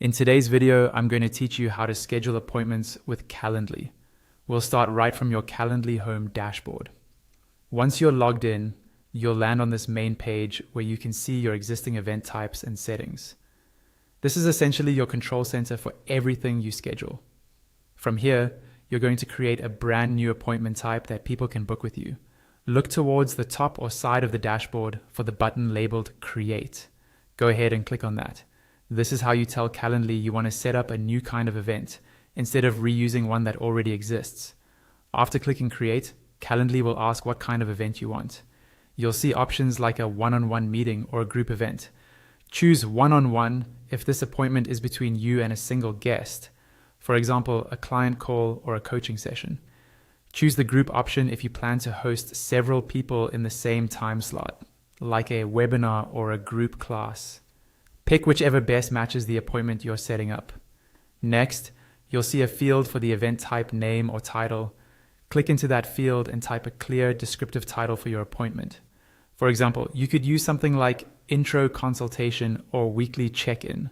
In today's video, I'm going to teach you how to schedule appointments with Calendly. We'll start right from your Calendly home dashboard. Once you're logged in, you'll land on this main page where you can see your existing event types and settings. This is essentially your control center for everything you schedule. From here, you're going to create a brand new appointment type that people can book with you. Look towards the top or side of the dashboard for the button labeled Create. Go ahead and click on that. This is how you tell Calendly you want to set up a new kind of event instead of reusing one that already exists. After clicking Create, Calendly will ask what kind of event you want. You'll see options like a one-on-one meeting or a group event. Choose one-on-one if this appointment is between you and a single guest, for example, a client call or a coaching session. Choose the group option if you plan to host several people in the same time slot, like a webinar or a group class. Pick whichever best matches the appointment you're setting up. Next, you'll see a field for the event type name or title. Click into that field and type a clear, descriptive title for your appointment. For example, you could use something like intro consultation or weekly check-in.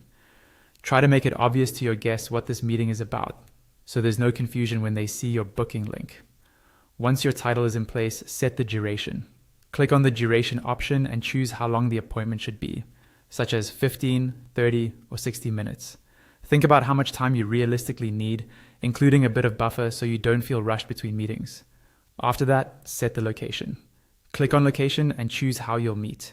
Try to make it obvious to your guests what this meeting is about, so there's no confusion when they see your booking link. Once your title is in place, set the duration. Click on the duration option and choose how long the appointment should be, such as 15, 30, or 60 minutes. Think about how much time you realistically need, including a bit of buffer so you don't feel rushed between meetings. After that, set the location. Click on location and choose how you'll meet.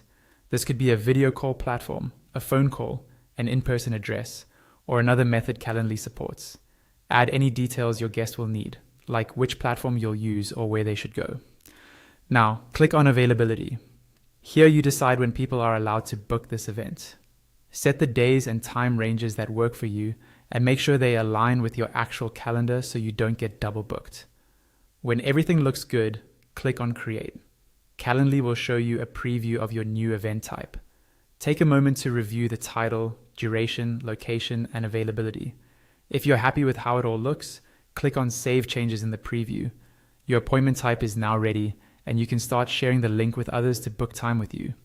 This could be a video call platform, a phone call, an in-person address, or another method Calendly supports. Add any details your guest will need, like which platform you'll use or where they should go. Now, click on availability. Here you decide when people are allowed to book this event. Set the days and time ranges that work for you and make sure they align with your actual calendar so you don't get double booked. When everything looks good, click on Create. Calendly will show you a preview of your new event type. Take a moment to review the title, duration, location, and availability. If you're happy with how it all looks, click on Save Changes in the preview. Your appointment type is now ready, and you can start sharing the link with others to book time with you.